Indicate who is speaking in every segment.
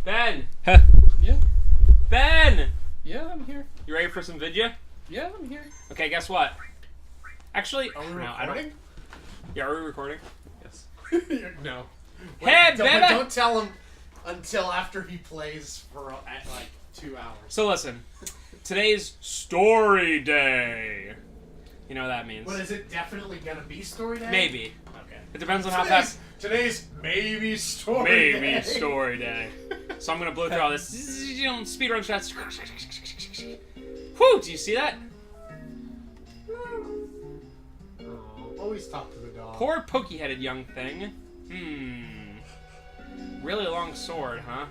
Speaker 1: Ben!
Speaker 2: Yeah.
Speaker 1: Ben!
Speaker 2: Yeah, I'm here.
Speaker 1: You ready for some video?
Speaker 2: Yeah, I'm here.
Speaker 1: Okay, guess what? Actually,
Speaker 3: Are we
Speaker 1: no, I
Speaker 3: recording?
Speaker 1: don't. Yeah, are we recording?
Speaker 2: Yes.
Speaker 3: No.
Speaker 1: Hey,
Speaker 3: don't,
Speaker 1: baby!
Speaker 3: don't tell him until after he plays for at like 2 hours.
Speaker 1: So listen, today's story day. You know what that means?
Speaker 3: But is it definitely gonna be story day?
Speaker 1: Maybe.
Speaker 3: Okay.
Speaker 1: It depends on how fast.
Speaker 3: Today's maybe story day.
Speaker 1: Maybe story day. So I'm gonna blow through all this speedrun shots. Whew! Do you see that?
Speaker 3: Oh, always talk to the dog.
Speaker 1: Poor pokey-headed young thing. Really long sword, huh?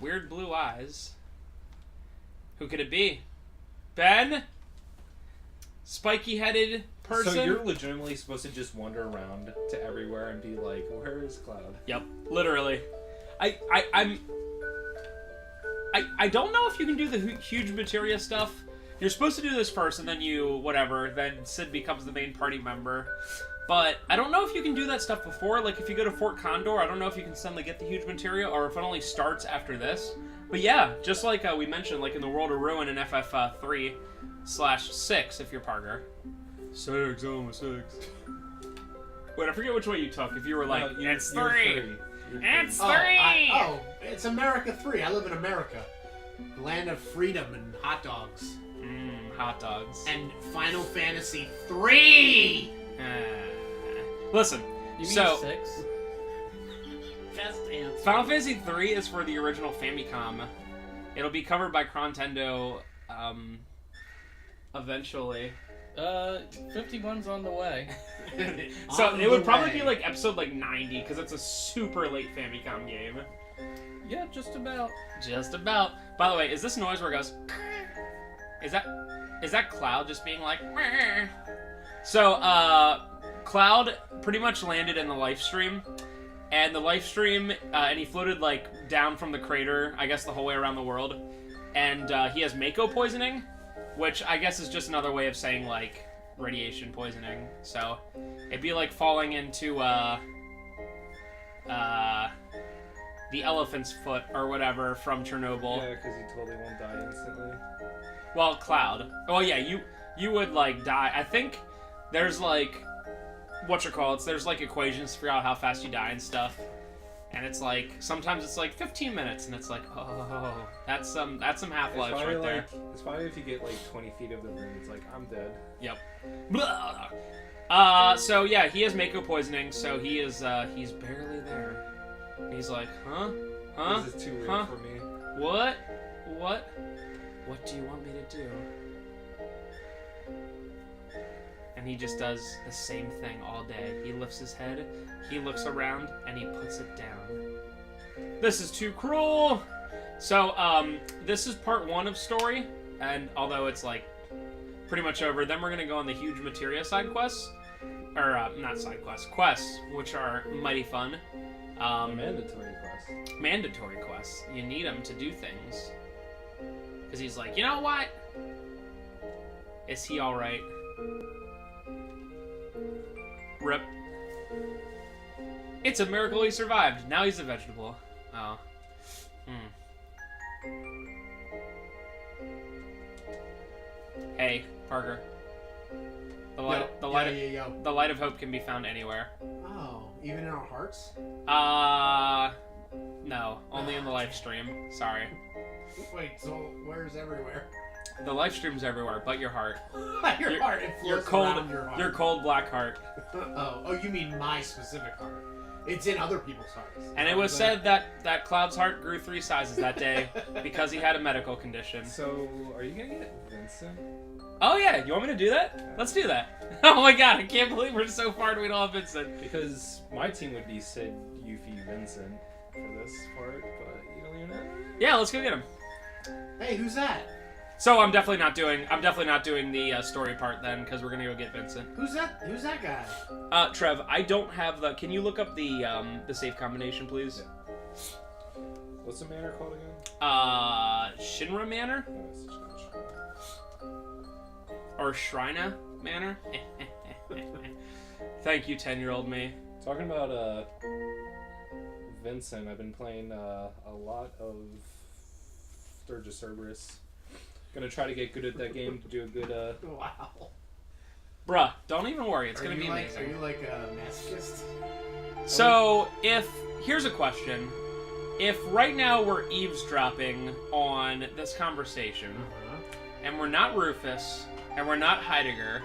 Speaker 1: Weird blue eyes. Who could it be? Ben? Spiky-headed person?
Speaker 2: So you're legitimately supposed to just wander around to everywhere and be like, where is Cloud?
Speaker 1: Yep, literally. I don't know if you can do the huge materia stuff. You're supposed to do this first, and then then Sid becomes the main party member. But I don't know if you can do that stuff before. Like, if you go to Fort Condor, I don't know if you can suddenly get the huge materia, or if it only starts after this. But yeah, just like we mentioned, like in the World of Ruin in FF3/6, if you're Parker. 6, almost 6. Wait, I forget which way you took. If you were like,
Speaker 2: No,
Speaker 1: it's
Speaker 2: you're
Speaker 1: 3. It's 3!
Speaker 3: It's America 3. I live in America. The land of freedom and hot dogs.
Speaker 1: Hot dogs.
Speaker 3: And Final Fantasy 3!
Speaker 1: Listen,
Speaker 4: You mean
Speaker 1: so
Speaker 4: 6? Best answer.
Speaker 1: Final Fantasy 3 is for the original Famicom. It'll be covered by Crontendo eventually.
Speaker 4: 51's on the way.
Speaker 1: So
Speaker 3: On
Speaker 1: it would
Speaker 3: the
Speaker 1: probably
Speaker 3: way.
Speaker 1: be like episode like 90 because it's a super late Famicom game.
Speaker 4: Yeah, just about.
Speaker 1: Just about. By the way, is this noise where it goes? Is that Cloud just being like? "Meh"? So Cloud pretty much landed in the life stream, and the life stream, and he floated like down from the crater, I guess the whole way around the world, and he has Mako poisoning, which I guess is just another way of saying like radiation poisoning. So it'd be like falling into the elephant's foot or whatever from Chernobyl.
Speaker 2: Yeah, because you totally won't die instantly.
Speaker 1: Well, Cloud. Oh yeah, you would like die. I think there's like there's like equations to figure out how fast you die and stuff. And it's like sometimes it's like 15 minutes and it's like, oh, that's some half-lives
Speaker 2: It's
Speaker 1: right
Speaker 2: probably
Speaker 1: there.
Speaker 2: it's probably if you get like 20 feet of the room, it's like, I'm dead.
Speaker 1: Yep. Blah. So yeah, he has Mako poisoning, so he's barely there. He's like, huh?
Speaker 2: This is too weird
Speaker 1: Huh?
Speaker 2: for me.
Speaker 1: What do you want me to do? And he just does the same thing all day. He lifts his head, he looks around, and he puts it down. This is too cruel! So, this is part 1 of story, and although it's like pretty much over, then we're gonna go on the huge materia side quests. Or, not side quests, which are mighty fun.
Speaker 2: Mandatory quest.
Speaker 1: Mandatory quests. You need them to do things. Because he's like, you know what? Is he alright? Rip. It's a miracle he survived. Now he's a vegetable. Oh. Hey, Parker. The light of hope can be found anywhere.
Speaker 3: Oh, even in our hearts?
Speaker 1: No, only in the live stream. Sorry.
Speaker 3: Wait, so where's everywhere?
Speaker 1: The live stream's everywhere, but your heart.
Speaker 3: Your heart. It
Speaker 1: Your
Speaker 3: floats
Speaker 1: cold,
Speaker 3: around your heart.
Speaker 1: your cold black heart.
Speaker 3: Oh, you mean my specific heart? It's in other people's hearts.
Speaker 1: And it was said that Cloud's heart grew 3 sizes that day because he had a medical condition.
Speaker 2: So, are you gonna get Vincent?
Speaker 1: Oh yeah, you want me to do that? Let's do that. Oh my god, I can't believe we're so far and we don't have Vincent.
Speaker 2: Because my team would be Sid, Yuffie, Vincent for this part, but you don't even know.
Speaker 1: Yeah, let's go get him.
Speaker 3: Hey, who's that?
Speaker 1: So I'm definitely not doing the story part then because we're gonna go get Vincent.
Speaker 3: Who's that? Who's that guy?
Speaker 1: Trev, I don't have the. Can you look up the save combination, please?
Speaker 2: Yeah. What's the manor called again?
Speaker 1: Shinra Manor
Speaker 2: No, it's just not sure.
Speaker 1: or Shrina Manor? Thank you, 10-year-old me.
Speaker 2: Talking about Vincent. I've been playing a lot of Sturgis Cerberus. Gonna try to get good at that game. Do a good.
Speaker 3: Wow.
Speaker 1: Bruh, don't even worry. It's
Speaker 3: Are
Speaker 1: gonna
Speaker 3: you
Speaker 1: be
Speaker 3: like,
Speaker 1: amazing.
Speaker 3: Are you like a masochist?
Speaker 1: So, here's a question. If right now we're eavesdropping on this conversation, and we're not Rufus, and we're not Heidegger,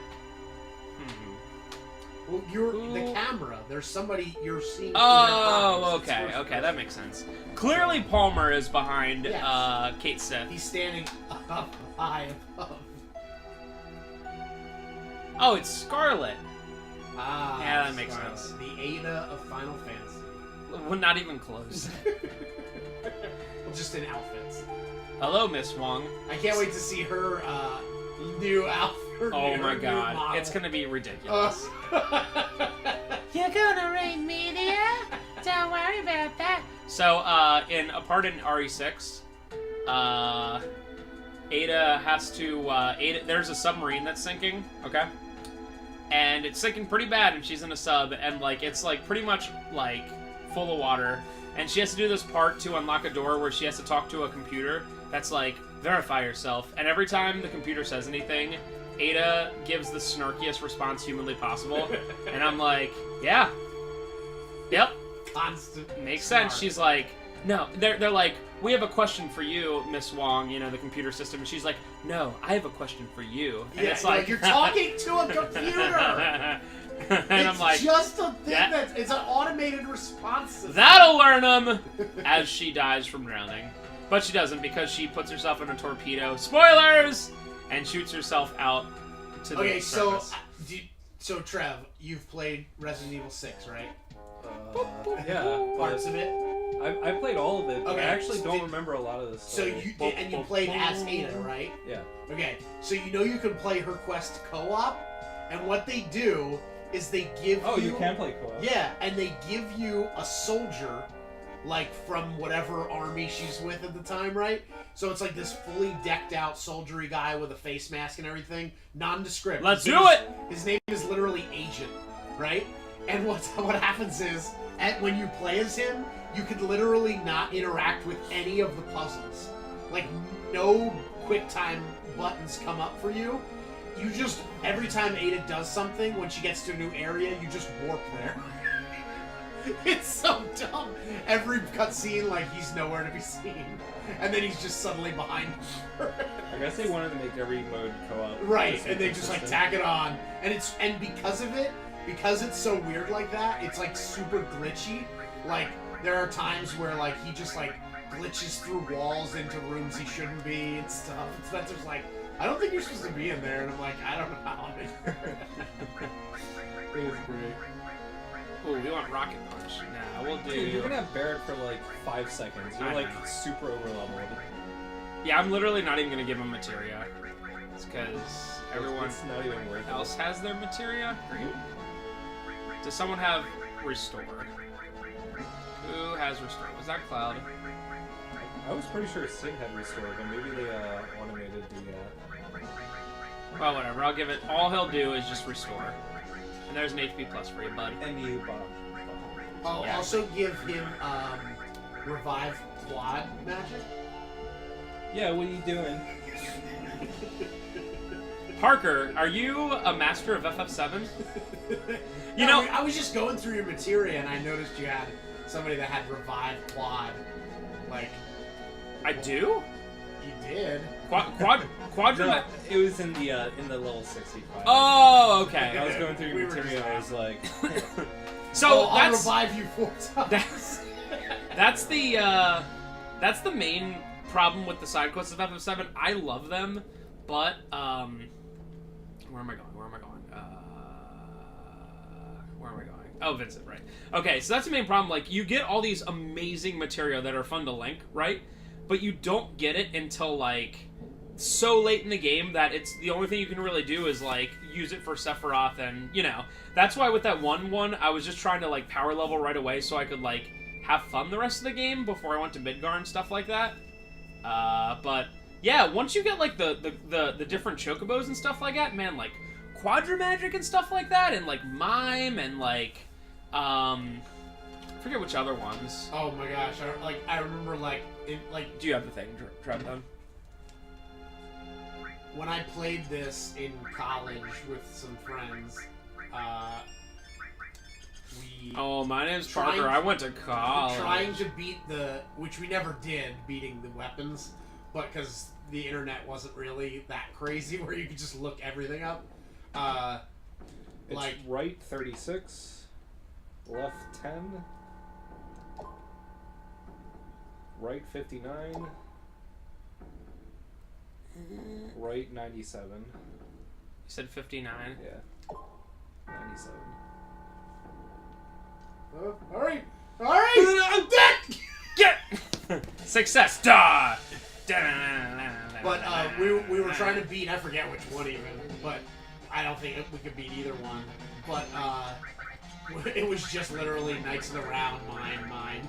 Speaker 3: Well, you're
Speaker 1: Who-
Speaker 3: the camera. There's somebody you're seeing. through
Speaker 1: Oh,
Speaker 3: their eyes. It's
Speaker 1: okay,
Speaker 3: first
Speaker 1: okay, that
Speaker 3: person.
Speaker 1: makes sense. Clearly Palmer is behind
Speaker 3: Yes.
Speaker 1: Kate Sith.
Speaker 3: He's standing up high above.
Speaker 1: Oh, it's Scarlet.
Speaker 3: Ah,
Speaker 1: Yeah, that makes
Speaker 3: Scarlet,
Speaker 1: sense.
Speaker 3: The Ada of Final Fantasy.
Speaker 1: Well, not even close.
Speaker 3: Well, just in outfits.
Speaker 1: Hello, Miss Wong.
Speaker 3: I can't wait to see her new outfit.
Speaker 1: Oh
Speaker 3: her
Speaker 1: my
Speaker 3: new
Speaker 1: god,
Speaker 3: model.
Speaker 1: it's gonna be ridiculous.
Speaker 5: You're gonna rain me there? Don't worry about that.
Speaker 1: So, in a part in RE6, Ada has to, there's a submarine that's sinking, okay? And it's sinking pretty bad, and she's in a sub, and, like, it's, like, pretty much, like, full of water. And she has to do this part to unlock a door where she has to talk to a computer that's, like, verify yourself. And every time the computer says anything, Ada gives the snarkiest response humanly possible. And I'm like, yeah. Yep.
Speaker 3: Constant.
Speaker 1: Makes
Speaker 3: snark.
Speaker 1: sense. She's like, no. They're like, we have a question for you, Miss Wong, you know, the computer system. And she's like, no, I have a question for you. And
Speaker 3: Yeah,
Speaker 1: it's like,
Speaker 3: you're talking to a computer.
Speaker 1: and
Speaker 3: It's
Speaker 1: I'm like,
Speaker 3: just a thing
Speaker 1: that-
Speaker 3: that's it's an automated response system.
Speaker 1: that'll learn them as she dies from drowning. But she doesn't because she puts herself in a torpedo. Spoilers! And shoots herself out to the
Speaker 3: Okay, so
Speaker 1: surface.
Speaker 3: so Trev, you've played Resident Evil 6, right?
Speaker 2: Yeah,
Speaker 3: Parts of it.
Speaker 2: I played all of it, but
Speaker 3: Okay,
Speaker 2: I actually
Speaker 3: so
Speaker 2: don't
Speaker 3: did-
Speaker 2: remember a lot of this.
Speaker 3: So you did, and you played as Ada, right?
Speaker 2: Yeah.
Speaker 3: Okay, so you know you can play her quest co-op, and what they do is they give
Speaker 2: Oh,
Speaker 3: you
Speaker 2: you can play co-op.
Speaker 3: yeah, and they give you a soldier, like from whatever army she's with at the time, right? So it's like this fully decked out soldiery guy with a face mask and everything, nondescript.
Speaker 1: Let's
Speaker 3: His
Speaker 1: do
Speaker 3: name is-
Speaker 1: it!
Speaker 3: His name is literally Agent, right? And what happens is, when you play as him, you could literally not interact with any of the puzzles. Like, no quick time buttons come up for you. You just, every time Ada does something, when she gets to a new area, you just warp there. It's so dumb. Every cutscene, like, he's nowhere to be seen. And then he's just suddenly behind her.
Speaker 2: I guess they wanted to make every mode co-op.
Speaker 3: Right,
Speaker 2: just
Speaker 3: and they just like
Speaker 2: consistent.
Speaker 3: tack it on, and because of it, because it's so weird like that, it's like super glitchy. Like there are times where like he just like glitches through walls into rooms he shouldn't be and stuff. And Spencer's like, I don't think you're supposed to be in there, and I'm like, I don't know how. It was great.
Speaker 1: Ooh, we want Rocket Punch. Nah, we'll do...
Speaker 2: Dude, you're gonna have Barrett for like 5 seconds. You're
Speaker 1: I
Speaker 2: like
Speaker 1: know.
Speaker 2: super over leveled.
Speaker 1: Yeah, I'm literally not even gonna give him materia. It's because everyone
Speaker 2: It's not even worth
Speaker 1: else has their materia. Great. Does someone have Restore? Who has Restore? Was that Cloud?
Speaker 2: it. I was pretty sure Sid had restored, but maybe they automated the.
Speaker 1: Well, whatever. I'll give it. All he'll do is just Restore. And there's an HP plus for you, bud.
Speaker 2: And you Bob.
Speaker 3: I'll
Speaker 1: Yeah.
Speaker 3: also give him revive quad magic.
Speaker 2: Yeah, what are you doing?
Speaker 1: Parker, are you a master of FF7? You
Speaker 3: No,
Speaker 1: know,
Speaker 3: I was just going through your materia and I noticed you had somebody that had revive quad. Like,
Speaker 1: I do.
Speaker 3: you did.
Speaker 1: Quadra.
Speaker 2: No, it was in the level 65.
Speaker 1: Oh, okay.
Speaker 2: I was going through
Speaker 3: We
Speaker 2: your
Speaker 3: were just
Speaker 2: material. I was like,
Speaker 1: So
Speaker 3: I'll
Speaker 1: that's
Speaker 3: revive you 4 times.
Speaker 1: that's the main problem with the side quests of FF7. I love them, but where am I going? Where am I going? Where am I going? Oh, Vincent, right? Okay, so that's the main problem. Like, you get all these amazing material that are fun to link, right? But you don't get it until like so late in the game that it's the only thing you can really do is like use it for Sephiroth, and you know that's why with that one I was just trying to like power level right away so I could like have fun the rest of the game before I went to Midgar and stuff like that. But yeah, once you get like the different chocobos and stuff like that, man, like Quadra Magic and stuff like that, and like Mime and like forget which other ones.
Speaker 3: Oh my gosh! I remember
Speaker 1: Do you have the thing, Trev?
Speaker 3: when I played this in college with some friends. We
Speaker 1: Oh, my name's
Speaker 3: Trying-
Speaker 1: Parker. I went to college.
Speaker 3: trying to beat which we never did, beating the weapons, but because the internet wasn't really that crazy where you could just look everything up.
Speaker 2: It's
Speaker 3: Like-
Speaker 2: right 36, left 10, right 59, right 97.
Speaker 1: You said 59.
Speaker 2: Yeah, 97.
Speaker 3: All right, I'm dead.
Speaker 1: Get success. Da.
Speaker 3: But we were trying to beat, I forget which one even, but I don't think we could beat either one. But it was just literally Knights of the Round, mine,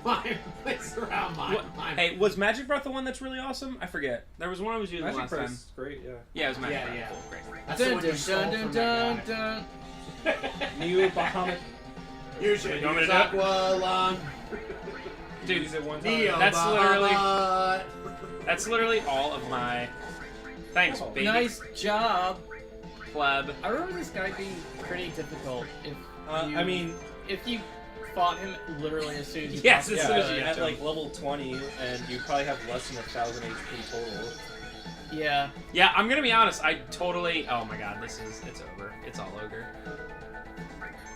Speaker 3: Knights of the Round, mine.
Speaker 1: Hey, was Magic Breath the one that's really awesome? I forget. There was one I was using
Speaker 2: Magic
Speaker 1: last
Speaker 2: Breath
Speaker 1: time.
Speaker 2: is great, yeah.
Speaker 1: Yeah, it was Magic
Speaker 3: Yeah,
Speaker 1: Breath.
Speaker 3: yeah.
Speaker 1: Cool, great.
Speaker 3: That's the one you stole from that guy.
Speaker 2: Neo Bahamut.
Speaker 3: You should
Speaker 1: You want me
Speaker 3: use
Speaker 1: to do it?
Speaker 3: Aqualung.
Speaker 1: Dude,
Speaker 2: Use it one time.
Speaker 3: Neo
Speaker 1: That's
Speaker 3: Bahamut.
Speaker 1: that's literally all of my. Thanks,
Speaker 2: Oh,
Speaker 1: baby.
Speaker 4: Nice job.
Speaker 1: Pleb.
Speaker 4: I remember this guy being pretty difficult.
Speaker 2: I mean,
Speaker 4: if you fought him literally as soon as you
Speaker 1: Yes,
Speaker 4: possibly
Speaker 1: as
Speaker 2: yeah,
Speaker 1: soon as you
Speaker 4: could.
Speaker 1: get
Speaker 2: at
Speaker 1: to
Speaker 2: like level 20, and you probably have less than 1,000 HP total.
Speaker 4: Yeah.
Speaker 1: Yeah, I'm gonna be honest. I totally. Oh my god, it's over. It's all ogre.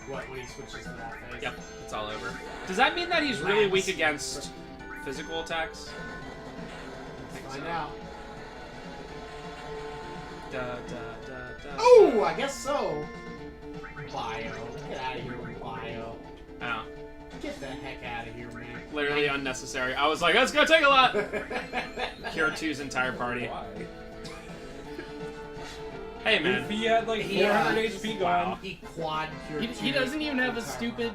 Speaker 3: What, when he switches to that face?
Speaker 1: Yep, it's all over. Does that mean that he's really weak against physical attacks?
Speaker 3: Find out.
Speaker 1: Da, da, da, da.
Speaker 3: Oh, I guess so. Bio. Get out of here with Bio.
Speaker 1: Oh,
Speaker 3: Get the heck out of here, man.
Speaker 1: literally unnecessary. I was like, that's gonna take a lot. Cure 2's entire party.
Speaker 2: Why?
Speaker 1: Hey man.
Speaker 2: If he had like
Speaker 3: He,
Speaker 2: 400 HP gone.
Speaker 3: He quad cured
Speaker 4: He doesn't even have a stupid.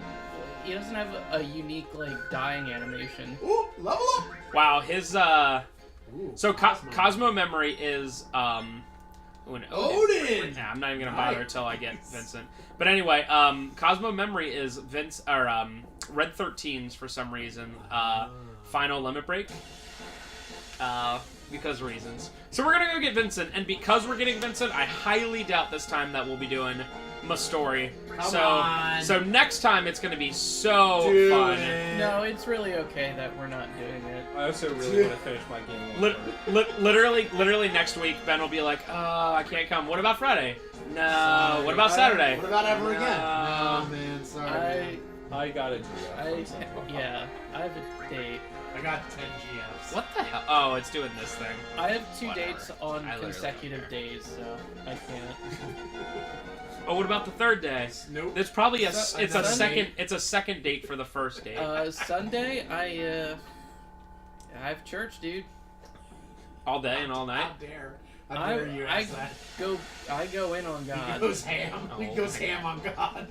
Speaker 4: He doesn't have a unique like dying animation.
Speaker 3: Ooh, level up.
Speaker 1: Wow, his
Speaker 3: Ooh,
Speaker 1: so Cosmo Memory is
Speaker 3: Odin!
Speaker 1: Nah, I'm not even gonna bother
Speaker 3: Nice.
Speaker 1: until I get Vincent. But anyway, Cosmo Memory is Red 13's for some reason final limit break. Because reasons. So we're gonna go get Vincent, and because we're getting Vincent, I highly doubt this time that we'll be doing Mastori.
Speaker 3: Come
Speaker 1: so
Speaker 3: on.
Speaker 1: so next time it's gonna be so
Speaker 3: Do
Speaker 1: fun.
Speaker 3: it.
Speaker 4: No, it's really okay that we're not doing it.
Speaker 2: I also really want to finish my game.
Speaker 1: Literally next week, Ben will be like, "Oh, I can't come. What about Friday? No.
Speaker 3: Sorry.
Speaker 1: What about Saturday?
Speaker 3: What about ever again?
Speaker 1: No.
Speaker 3: No, man, sorry.
Speaker 2: I gotta do that.
Speaker 4: Yeah, I have a date.
Speaker 3: I got 10 GFs.
Speaker 1: What the hell? Oh, it's doing this thing.
Speaker 4: I have 2
Speaker 1: Whatever.
Speaker 4: dates on
Speaker 1: I literally
Speaker 4: consecutive
Speaker 1: don't
Speaker 4: days, so I can't.
Speaker 1: Oh, what about the third day?
Speaker 3: Nope.
Speaker 1: There's probably it's a
Speaker 4: Sunday.
Speaker 1: second date for the first date.
Speaker 4: Sunday, I have church, dude.
Speaker 1: All day and all night.
Speaker 3: How dare. How dare you
Speaker 4: I
Speaker 3: ask that?
Speaker 4: go in on
Speaker 3: He
Speaker 4: God.
Speaker 3: goes ham. He
Speaker 1: Oh
Speaker 3: goes
Speaker 1: my
Speaker 3: ham on God.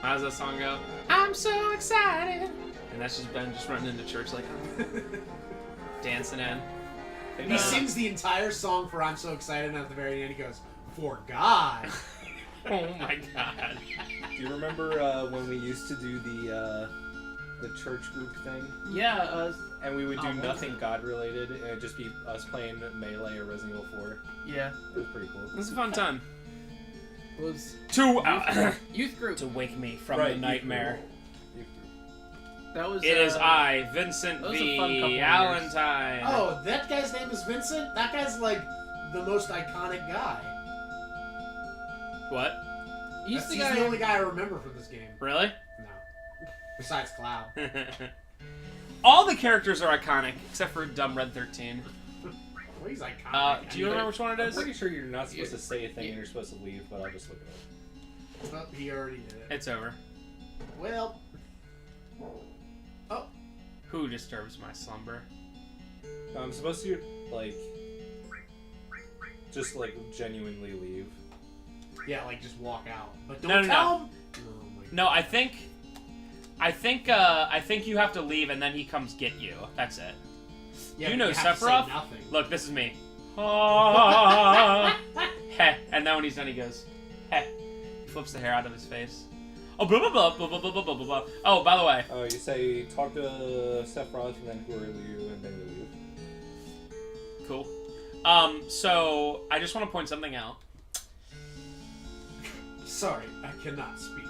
Speaker 1: How does that song go? I'm so excited. And that's just Ben just running into church like dancing in.
Speaker 3: He sings the entire song for I'm So Excited, and at the very end he goes, for God.
Speaker 1: Oh my god.
Speaker 2: Do you remember when we used to do the church group thing?
Speaker 4: Yeah,
Speaker 2: And we would do
Speaker 4: Oh, what
Speaker 2: nothing
Speaker 4: was it?
Speaker 2: God related, and it'd just be us playing Melee or Resident Evil 4.
Speaker 4: yeah.
Speaker 2: It was pretty cool.
Speaker 1: This is a fun time.
Speaker 4: Was youth group.
Speaker 1: To wake me from
Speaker 2: Right,
Speaker 1: the nightmare.
Speaker 4: That was.
Speaker 1: It is I, Vincent
Speaker 4: that was a fun couple
Speaker 1: V.
Speaker 4: years.
Speaker 1: Allentine.
Speaker 3: Oh, that guy's name is Vincent? That guy's like the most iconic guy.
Speaker 1: What?
Speaker 4: He's the
Speaker 3: He's
Speaker 4: guy.
Speaker 3: the only guy I remember from this game.
Speaker 1: Really?
Speaker 3: No. Besides Cloud.
Speaker 1: All the characters are iconic, except for Dumb Red 13.
Speaker 3: Well, he's iconic.
Speaker 1: Do you remember which one it
Speaker 2: I'm
Speaker 1: is?
Speaker 2: pretty sure you're not supposed to say a thing and you're supposed to leave, but I'll just look it up.
Speaker 3: Well, he already did it.
Speaker 1: It's over.
Speaker 3: Well. Oh.
Speaker 1: Who disturbs my slumber?
Speaker 2: I'm supposed to, like, just, like, genuinely leave.
Speaker 3: Yeah, like just walk out. But
Speaker 1: No,
Speaker 3: don't
Speaker 1: no,
Speaker 3: tell
Speaker 1: no.
Speaker 3: him. Oh my
Speaker 1: No, I think you have to leave and then he comes get you. That's it.
Speaker 3: Yeah,
Speaker 1: you
Speaker 3: but
Speaker 1: know
Speaker 3: have to say
Speaker 1: Sephiroth?
Speaker 3: nothing.
Speaker 1: Look, this is me. Heh. And then when he's done, he goes, heh. He flips the hair out of his face. Oh, blah, blah, blah, blah, blah, blah, blah, blah, blah. Oh, by the way.
Speaker 2: Oh, you say talk to Sephiroth and then who are you, and then you leave.
Speaker 1: Cool. So, I just want to point something out.
Speaker 3: Sorry, I cannot speak.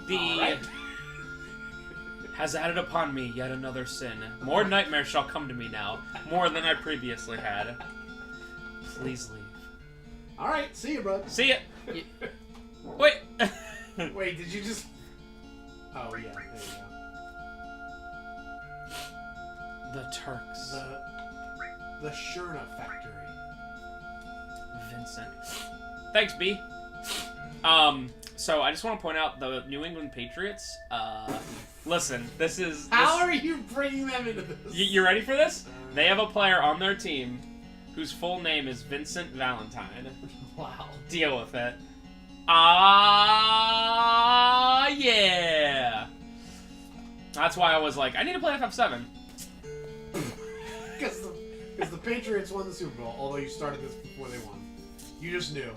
Speaker 1: The...
Speaker 3: Alright.
Speaker 1: has added upon me yet another sin. More nightmares shall come to me now, more than I previously had. Please leave.
Speaker 3: Alright, see you, bro.
Speaker 1: See ya! Wait!
Speaker 3: Wait, did you just... Oh, yeah, there you go.
Speaker 1: The Turks.
Speaker 3: The Shurna factory.
Speaker 1: Vincent. Thanks, B. So I just want to point out the New England Patriots. Listen, this is...
Speaker 3: How are you bringing them into this?
Speaker 1: You ready for this? They have a player on their team whose full name is Vincent Valentine.
Speaker 3: Wow.
Speaker 1: Deal with it. Ah, yeah. That's why I was like, I need to play FF7.
Speaker 3: Because the Patriots won the Super Bowl, although you started this before they won. You just knew.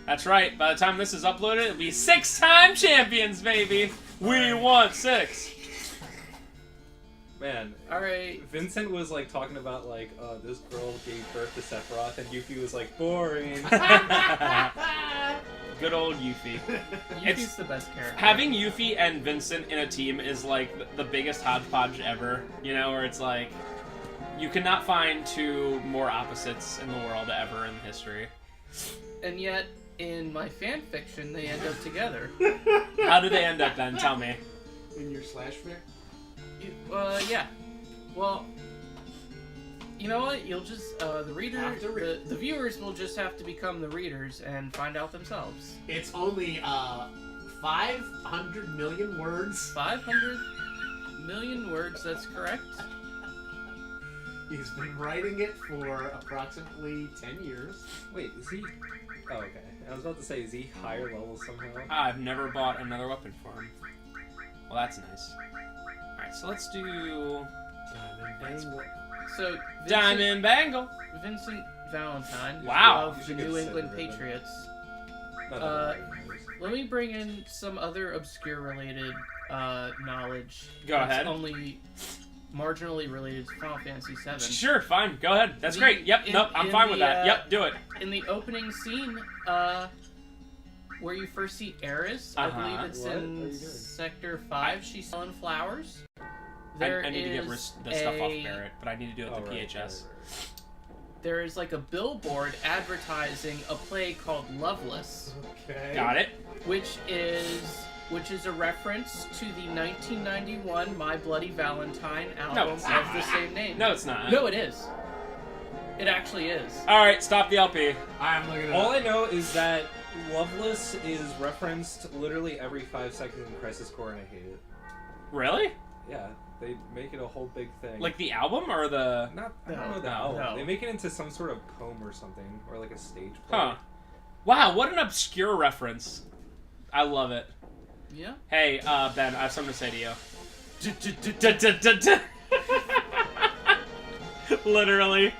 Speaker 1: That's right. By the time this is uploaded, it'll be 6-time champions, baby. We won 6.
Speaker 2: Man,
Speaker 4: Alright.
Speaker 2: Vincent was like talking about like, this girl gave birth to Sephiroth, and Yuffie was like, boring.
Speaker 1: Good old Yuffie.
Speaker 4: Yuffie's the best character.
Speaker 1: Having Yuffie and Vincent in a team is like the biggest hodgepodge ever. You know, where it's like, you cannot find two more opposites in the world ever in history.
Speaker 4: And yet, in my fan fiction, they end up together.
Speaker 1: How did they end up then? Tell me.
Speaker 3: In your slash fic?
Speaker 4: Yeah. Well, you know what? You'll just the reader,
Speaker 3: Have to read.
Speaker 4: the viewers will just have to become the readers and find out themselves.
Speaker 3: It's only 500 million words.
Speaker 4: 500 million words. That's correct.
Speaker 3: He's been writing it for approximately 10 years.
Speaker 2: Wait, is he... Oh, okay. I was about to say, is he higher level somehow?
Speaker 1: I've never bought another weapon for him. Well, that's nice. Alright, so let's do...
Speaker 4: So
Speaker 1: Diamond Bangle!
Speaker 4: Vincent Valentine.
Speaker 1: Wow.
Speaker 4: Of
Speaker 2: You
Speaker 4: the
Speaker 2: should
Speaker 4: New
Speaker 2: consider
Speaker 4: England
Speaker 2: it.
Speaker 4: Patriots.
Speaker 2: Not
Speaker 4: Uh,
Speaker 2: that matters.
Speaker 4: Let me bring in some other obscure related knowledge.
Speaker 1: Go
Speaker 4: that's
Speaker 1: ahead.
Speaker 4: Only marginally related to Final Fantasy VII.
Speaker 1: Sure, fine. Go ahead. That's
Speaker 4: The-
Speaker 1: great. Yep,
Speaker 4: in-
Speaker 1: nope, I'm
Speaker 4: in
Speaker 1: fine with
Speaker 4: the,
Speaker 1: that. Yep, do it.
Speaker 4: In the opening scene, where you first see Eris, I
Speaker 1: Uh-huh.
Speaker 4: believe it's
Speaker 2: What are you
Speaker 4: in
Speaker 2: doing?
Speaker 4: Sector 5, she's selling flowers. There
Speaker 1: I need to get
Speaker 4: is
Speaker 1: the stuff off
Speaker 4: a-
Speaker 1: Barrett, but I need to do it
Speaker 2: Oh,
Speaker 1: with the
Speaker 2: right,
Speaker 1: PHS.
Speaker 4: There is like a billboard advertising a play called Loveless,
Speaker 3: Okay.
Speaker 1: Got it?
Speaker 4: which is a reference to the 1991 My Bloody Valentine album
Speaker 1: it's
Speaker 4: of
Speaker 1: not.
Speaker 4: the same name.
Speaker 1: No, it's not.
Speaker 4: No, it is. It actually is.
Speaker 1: Alright, stop the LP.
Speaker 3: I'm looking at
Speaker 2: All I know is that Loveless is referenced literally every 5 seconds in Crisis Core, and I hate it.
Speaker 1: Really?
Speaker 2: Yeah, they make it a whole big thing.
Speaker 1: Like the album or the...
Speaker 2: Not, I
Speaker 4: No,
Speaker 2: don't know the
Speaker 4: no,
Speaker 2: album.
Speaker 4: no.
Speaker 2: They make it into some sort of poem or something, or like a stage play.
Speaker 1: Huh. Wow, what an obscure reference. I love it.
Speaker 4: Yeah.
Speaker 1: Hey, Ben, I have something to say to you. Literally.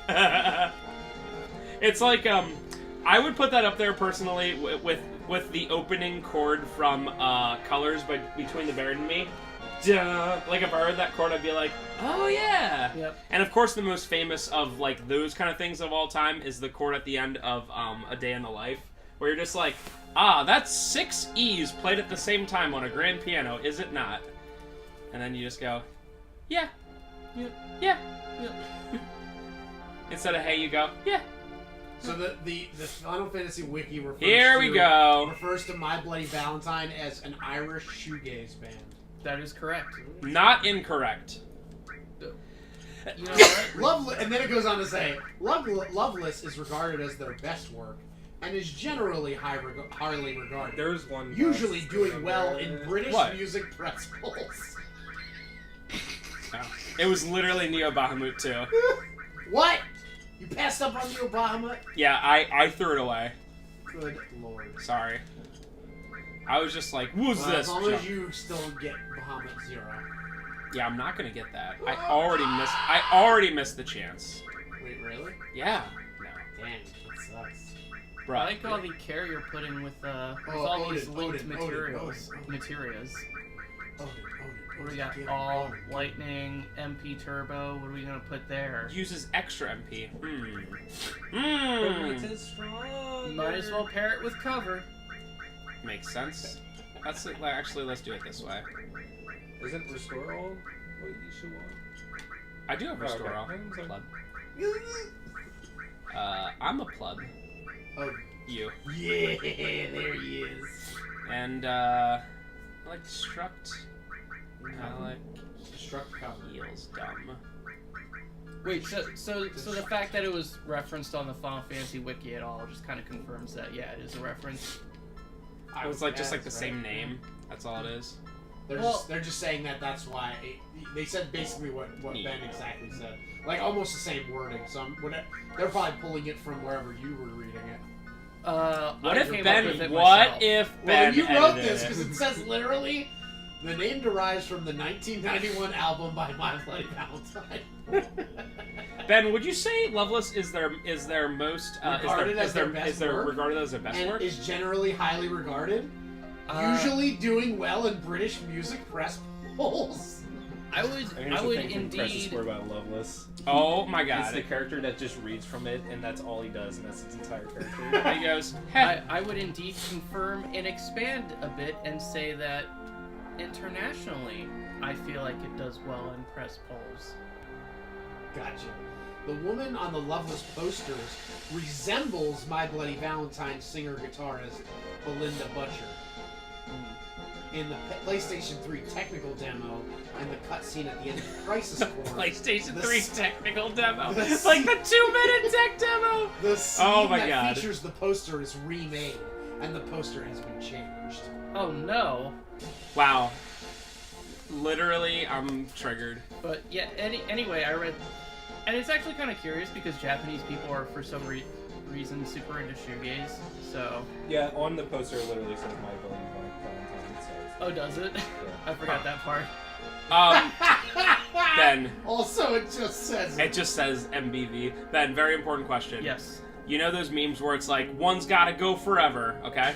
Speaker 1: It's like, I would put that up there personally with the opening chord from Colors by Between the Buried and Me. Duh. Like if I heard that chord, I'd be like, oh yeah.
Speaker 4: Yep.
Speaker 1: And of course, the most famous of like those kind of things of all time is the chord at the end of A Day in the Life, where you're just like, ah, that's 6 E's played at the same time on a grand piano, is it not? And then you just go, yeah,
Speaker 4: Yep.
Speaker 1: yeah.
Speaker 4: Yep.
Speaker 1: Instead of hey, you go, yeah.
Speaker 3: So the Final Fantasy wiki refers
Speaker 1: Here we go.
Speaker 3: refers to My Bloody Valentine as an Irish shoegaze band.
Speaker 4: That is correct.
Speaker 1: Not incorrect.
Speaker 4: You know what?
Speaker 3: And then it goes on to say, Loveless is regarded as their best work, and is generally highly regarded.
Speaker 2: There's one.
Speaker 3: Usually
Speaker 2: bus
Speaker 3: doing well in
Speaker 2: there.
Speaker 3: British
Speaker 1: What?
Speaker 3: music press polls.
Speaker 1: Oh. It was literally Neo Bahamut too.
Speaker 3: What? You passed up on the Obama?
Speaker 1: Yeah, I threw it away.
Speaker 3: Good lord.
Speaker 1: Sorry. I was just like, who's
Speaker 3: Well,
Speaker 1: this?
Speaker 3: as long as you still get Bahamut 0.
Speaker 1: Yeah, I'm not gonna get that. I already missed the chance.
Speaker 3: Wait, really?
Speaker 1: Yeah. No.
Speaker 3: Dang, that sucks.
Speaker 1: Bruh.
Speaker 4: I like all the care you're putting with all these linked materials. What do we got? All Lightning, MP Turbo. What are we gonna put there?
Speaker 1: Uses extra MP.
Speaker 4: You might as well pair it with cover.
Speaker 1: Makes sense. Actually, let's do it this way.
Speaker 2: Isn't Restore All what you should want?
Speaker 1: I do have
Speaker 2: Oh,
Speaker 1: Restore
Speaker 2: okay.
Speaker 1: All.
Speaker 2: I'm sorry.
Speaker 1: Pleb. I'm a pleb.
Speaker 3: Oh,
Speaker 1: You.
Speaker 3: yeah, there he is.
Speaker 1: And, I like Destruct. I like
Speaker 3: Struck cover.
Speaker 1: Heals. Dumb.
Speaker 4: Wait, so the fact that it was referenced on the Final Fantasy wiki at all just kind of confirms that it is a reference.
Speaker 1: It was just like the same name. That's all it is.
Speaker 3: They're just saying that's why they said basically what Ben exactly said, like almost the same wording. So they're probably pulling it from wherever you were reading it.
Speaker 1: What
Speaker 4: I
Speaker 1: if
Speaker 4: came up
Speaker 1: Ben?
Speaker 4: with it
Speaker 1: What
Speaker 4: myself.
Speaker 1: if
Speaker 3: Well,
Speaker 1: Ben?
Speaker 3: you wrote
Speaker 1: edited
Speaker 3: this
Speaker 1: it?
Speaker 3: because it says literally, the name derives from the 1991 album by My Bloody Valentine.
Speaker 1: Ben, would you say Loveless is their most
Speaker 3: Regarded as their best
Speaker 1: is their
Speaker 3: work?
Speaker 1: regarded as their best
Speaker 3: And
Speaker 1: work?
Speaker 3: is generally highly regarded. Usually doing well in British music press polls.
Speaker 4: I would
Speaker 2: Precious
Speaker 4: indeed.
Speaker 2: Square about Loveless.
Speaker 1: Oh my
Speaker 2: It's
Speaker 1: God!
Speaker 2: the character that just reads from it, and that's all he does, and that's its entire character.
Speaker 1: He goes, hey.
Speaker 4: I would indeed confirm and expand a bit and say that internationally, I feel like it does well in press polls.
Speaker 3: Gotcha. The woman on the Loveless posters resembles My Bloody Valentine singer-guitarist Belinda Butcher. In the PlayStation 3 technical demo and the cutscene at the end of Crisis Core,
Speaker 1: PlayStation
Speaker 3: The
Speaker 1: 3
Speaker 3: s-
Speaker 1: technical demo.
Speaker 3: the
Speaker 1: It's like
Speaker 3: s-
Speaker 1: the 2-minute tech demo.
Speaker 3: the scene
Speaker 1: Oh my
Speaker 3: that
Speaker 1: God.
Speaker 3: features the poster is remade, and the poster has been changed.
Speaker 4: Oh no!
Speaker 1: Wow. Literally, I'm triggered.
Speaker 4: But yeah. Anyway, I read, and it's actually kind of curious because Japanese people are for some reason super into shoegaze. So.
Speaker 2: Yeah, on the poster it literally says My Bloody Valentine. So
Speaker 4: Oh, does it? I forgot that part.
Speaker 1: Ben,
Speaker 3: Also, it just says
Speaker 1: it just says MBV. Ben, very important question.
Speaker 4: Yes.
Speaker 1: You know those memes where it's like, one's gotta go forever, okay?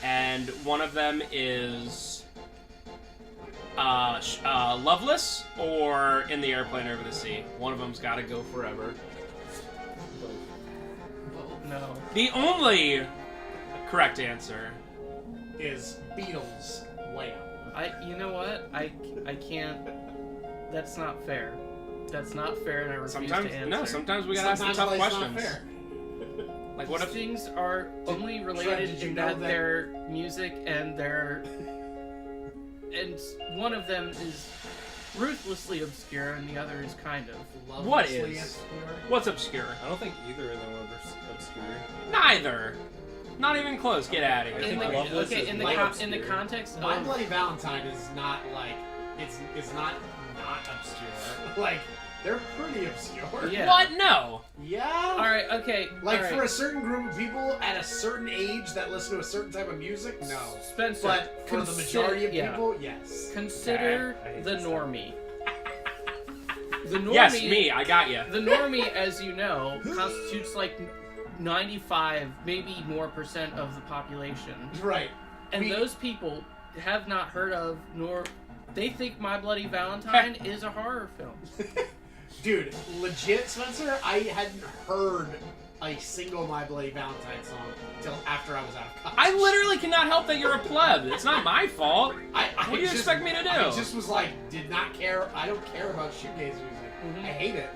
Speaker 1: And one of them is Loveless or In the Airplane Over the Sea. One of them's gotta go forever.
Speaker 4: No.
Speaker 1: The only correct answer.
Speaker 3: is Beatles Wham.
Speaker 4: You know what? I can't. That's not fair. That's not fair, and I refuse
Speaker 1: Sometimes,
Speaker 4: to answer.
Speaker 1: no, sometimes we gotta ask some
Speaker 3: Sometimes
Speaker 1: tough
Speaker 3: life's not
Speaker 1: questions.
Speaker 3: fair.
Speaker 1: Like, what if
Speaker 4: things are only
Speaker 3: Trent,
Speaker 4: related
Speaker 3: did you
Speaker 4: in
Speaker 3: know
Speaker 4: that
Speaker 3: that-
Speaker 4: their music and their and one of them is ruthlessly obscure and the other is kind of.
Speaker 1: What
Speaker 3: Lovelessly
Speaker 1: is?
Speaker 3: obscure.
Speaker 1: What's obscure?
Speaker 2: I don't think either of them are obscure.
Speaker 1: Neither. Not even close. Get out of
Speaker 2: I
Speaker 1: here.
Speaker 4: In
Speaker 2: think
Speaker 4: the,
Speaker 2: Loveless
Speaker 4: okay,
Speaker 2: is
Speaker 4: in the
Speaker 2: more
Speaker 4: in the
Speaker 2: obscure.
Speaker 4: context
Speaker 3: My
Speaker 4: of
Speaker 3: Bloody Valentine is not like it's not obscure. Like they're pretty obscure.
Speaker 4: Yeah.
Speaker 1: What? No.
Speaker 3: Yeah.
Speaker 4: all right, okay,
Speaker 3: Like
Speaker 4: all right.
Speaker 3: for a certain group of people at a certain age that listen to a certain type of music, no.
Speaker 4: Spencer,
Speaker 3: But for the majority of
Speaker 4: yeah.
Speaker 3: people, yes.
Speaker 4: Consider
Speaker 2: I hate
Speaker 4: the
Speaker 2: this
Speaker 4: normie. The normie.
Speaker 1: Yes, me. I got you.
Speaker 4: The normie, as you know, constitutes like 95, maybe more % of the population.
Speaker 3: Right.
Speaker 4: And
Speaker 3: We-
Speaker 4: those people have not heard of, nor they think My Bloody Valentine is a horror film.
Speaker 3: Dude, legit, Spencer, I hadn't heard a single My Bloody Valentine song till after I was out of college.
Speaker 1: I literally cannot help that you're a pleb. It's not my fault.
Speaker 3: What
Speaker 1: do you expect me to do?
Speaker 3: I just was like, did not care. I don't care about shoegaze music.
Speaker 4: Mhm.
Speaker 3: I hate it.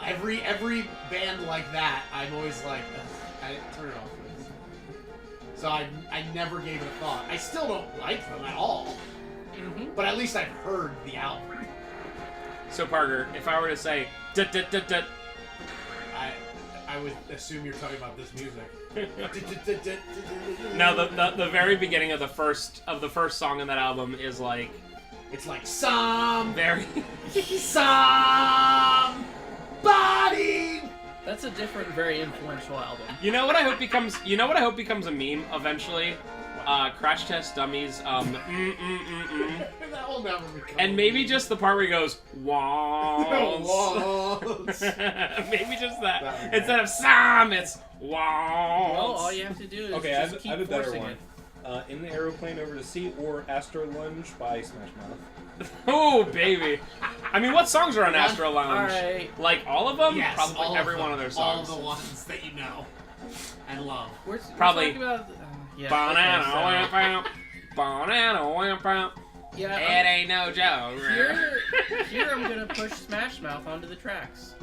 Speaker 3: Every band like that, I'm always like, ugh, I turn it off. Please. So I never gave it a thought. I still don't like them at all,
Speaker 4: Mm-hmm.
Speaker 3: but at least I've heard the album.
Speaker 1: So Parker, if I were to say, "Dut-dut-dut-dut,"
Speaker 3: I would assume you're talking about this music.
Speaker 1: no, the very beginning of the first song in that album is like
Speaker 3: It's like
Speaker 1: very.
Speaker 3: somebody.
Speaker 4: That's a different, very influential album.
Speaker 1: You know what I hope becomes a meme eventually? Crash Test Dummies.
Speaker 3: That will never become.
Speaker 1: And maybe just the part where he goes, walls.
Speaker 3: Walls.
Speaker 1: Maybe just that.
Speaker 2: That one.
Speaker 1: Instead of Sam, it's walls.
Speaker 4: Well, all you have to do is
Speaker 2: Okay, I
Speaker 4: just
Speaker 2: have,
Speaker 4: keep
Speaker 2: I have a better
Speaker 4: forcing
Speaker 2: one.
Speaker 4: it.
Speaker 2: In the Aeroplane Over the Sea or Astro Lunge by Smash Mouth.
Speaker 1: Oh, baby. I mean, what songs are on Astro Lounge?
Speaker 4: Alright.
Speaker 1: Like, all of them?
Speaker 3: Yes,
Speaker 1: Probably
Speaker 3: all
Speaker 1: every
Speaker 3: of
Speaker 1: one
Speaker 3: them.
Speaker 1: of their songs.
Speaker 3: All the ones that you know and love.
Speaker 4: We're
Speaker 1: Probably-
Speaker 4: talking about, yeah.
Speaker 1: Banana,
Speaker 4: okay,
Speaker 1: wamp, wamp. Banana, wamp, wamp.
Speaker 4: so, yeah.
Speaker 1: It ain't no joke.
Speaker 4: Here I'm gonna push Smash Mouth onto the tracks.